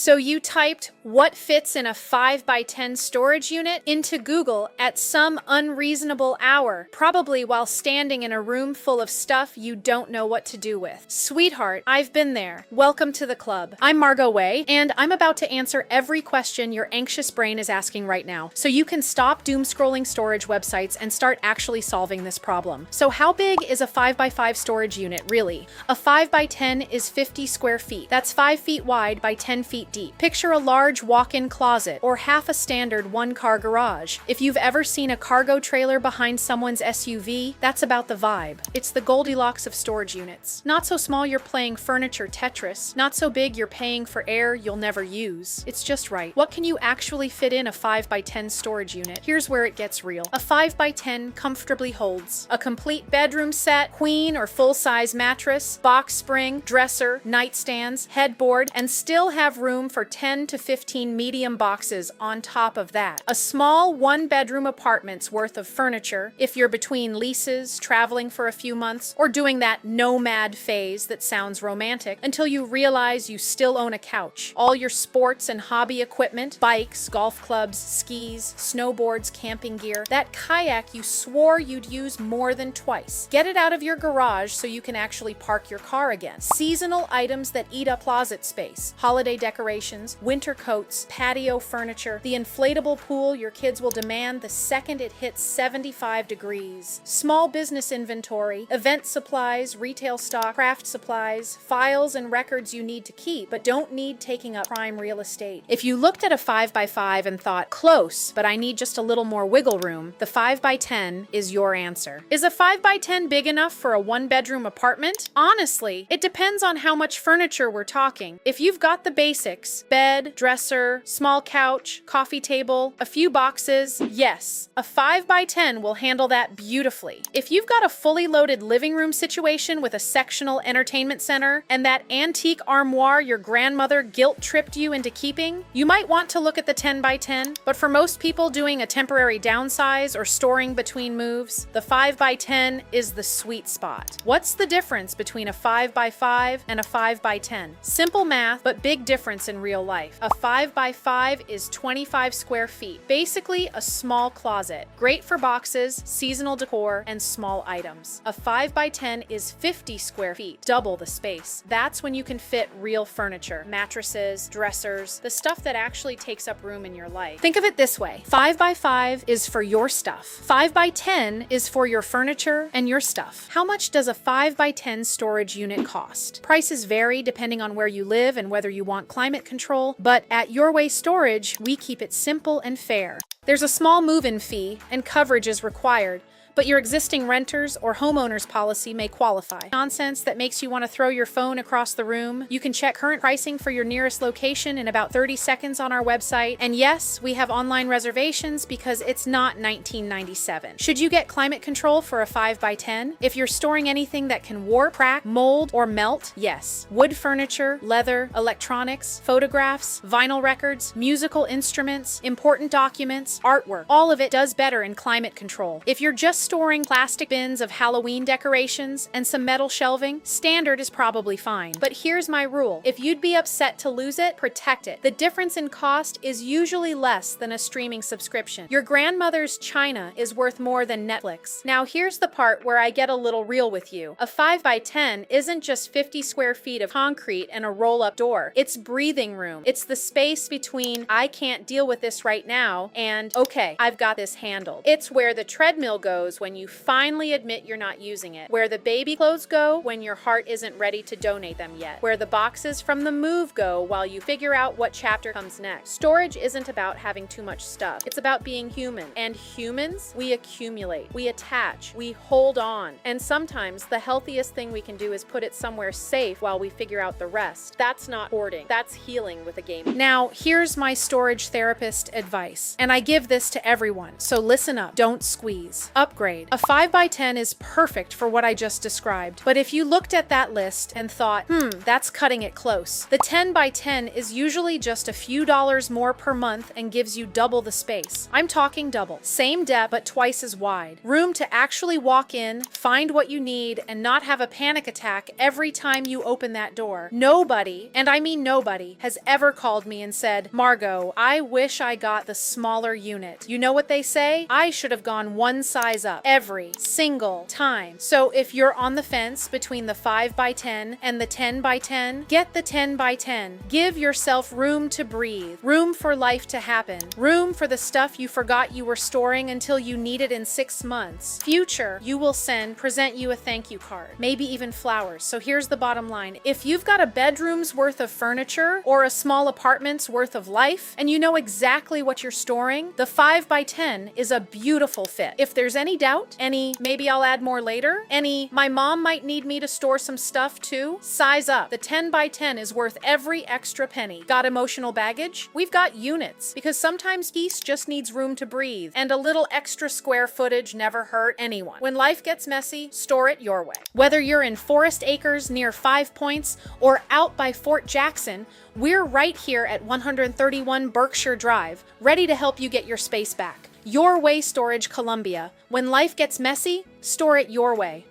So you typed what fits in a 5x10 storage unit into Google at some unreasonable hour, probably while standing in a room full of stuff you don't know what to do with. Sweetheart, I've been there. Welcome to the club. I'm Margot Way, and I'm about to answer every question your anxious brain is asking right now, so you can stop doom scrolling storage websites and start actually solving this problem. So how big is a 5x5 storage unit really? A 5x10 is 50 square feet. That's 5 feet wide by 10 feet deep. Picture a large walk-in closet or half a standard one-car garage. If you've ever seen a cargo trailer behind someone's SUV, that's about the vibe. It's the Goldilocks of storage units. Not so small you're playing furniture Tetris, not so big you're paying for air you'll never use. It's just right. What can you actually fit in a 5x10 storage unit? Here's where it gets real. A 5x10 comfortably holds a complete bedroom set, queen or full-size mattress, box spring, dresser, nightstands, headboard, and still have room for 10 to 15 medium boxes on top of that. A small one-bedroom apartment's worth of furniture if you're between leases, traveling for a few months, or doing that nomad phase that sounds romantic until you realize you still own a couch. All your sports and hobby equipment, bikes, golf clubs, skis, snowboards, camping gear, that kayak you swore you'd use more than twice. Get it out of your garage so you can actually park your car again. Seasonal items that eat up closet space, holiday decorations, winter coats, patio furniture, the inflatable pool your kids will demand the second it hits 75 degrees. Small business inventory, event supplies, retail stock, craft supplies, files and records you need to keep but don't need taking up prime real estate. If you looked at a 5x5 and thought, close, but I need just a little more wiggle room, the 5x10 is your answer. Is a 5x10 big enough for a one-bedroom apartment? Honestly, it depends on how much furniture we're talking. If you've got the basics, bed, dresser, small couch, coffee table, a few boxes, yes, a 5x10 will handle that beautifully. If you've got a fully loaded living room situation with a sectional entertainment center and that antique armoire your grandmother guilt-tripped you into keeping, you might want to look at the 10x10, but for most people doing a temporary downsize or storing between moves, the 5x10 is the sweet spot. What's the difference between a 5x5 and a 5x10? Simple math, but big difference in real life. A 5x5 is 25 square feet, basically a small closet. Great for boxes, seasonal decor, and small items. A 5x10 is 50 square feet, double the space. That's when you can fit real furniture, mattresses, dressers, the stuff that actually takes up room in your life. Think of it this way. 5x5 is for your stuff. 5x10 is for your furniture and your stuff. How much does a 5x10 storage unit cost? Prices vary depending on where you live and whether you want climate control, but at YourWay Storage, we keep it simple and fair. There's a small move-in fee and coverage is required, but your existing renters or homeowners policy may qualify. Nonsense that makes you want to throw your phone across the room. You can check current pricing for your nearest location in about 30 seconds on our website. And yes, we have online reservations because it's not 1997. Should you get climate control for a 5x10? If you're storing anything that can warp, crack, mold, or melt, yes. Wood furniture, leather, electronics, photographs, vinyl records, musical instruments, important documents, artwork, all of it does better in climate control. If you're just storing plastic bins of Halloween decorations and some metal shelving, standard is probably fine. But here's my rule. If you'd be upset to lose it, protect it. The difference in cost is usually less than a streaming subscription. Your grandmother's china is worth more than Netflix. Now here's the part where I get a little real with you. A 5x10 isn't just 50 square feet of concrete and a roll-up door. It's breathing room. It's the space between I can't deal with this right now and okay, I've got this handled. It's where the treadmill goes when you finally admit you're not using it, where the baby clothes go when your heart isn't ready to donate them yet, where the boxes from the move go while you figure out what chapter comes next. Storage isn't about having too much stuff. It's about being human. And humans, we accumulate, we attach, we hold on. And sometimes the healthiest thing we can do is put it somewhere safe while we figure out the rest. That's not hoarding. That's healing with a game. Now, here's my storage therapist advice. And I give this to everyone, so listen up. Don't squeeze. Upgrade upgrade. A 5x10 is perfect for what I just described, but if you looked at that list and thought, that's cutting it close. The 10x10 is usually just a few dollars more per month and gives you double the space. I'm talking double. Same depth, but twice as wide. Room to actually walk in, find what you need, and not have a panic attack every time you open that door. Nobody, and I mean nobody, has ever called me and said, Margot, I wish I got the smaller unit. You know what they say? I should have gone one size up every single time. So if you're on the fence between the 5x10 and the 10x10, get the 10x10. Give yourself room to breathe, room for life to happen, room for the stuff you forgot you were storing until you need it in 6 months. Future, you will present you a thank you card, maybe even flowers. So here's the bottom line. If you've got a bedroom's worth of furniture or a small apartment's worth of life, and you know exactly what you're storing, the 5x10 is a beautiful fit. If there's any doubt, maybe I'll add more later, my mom might need me to store some stuff too, size up. The 10x10 is worth every extra penny. Got emotional baggage? We've got units, because sometimes peace just needs room to breathe, and a little extra square footage never hurt anyone. When life gets messy, store it your way. Whether you're in Forest Acres near 5 Points or out by Fort Jackson, we're right here at 131 Berkshire Drive, ready to help you get your space back. YourWay Storage Columbia. When life gets messy, store it your way.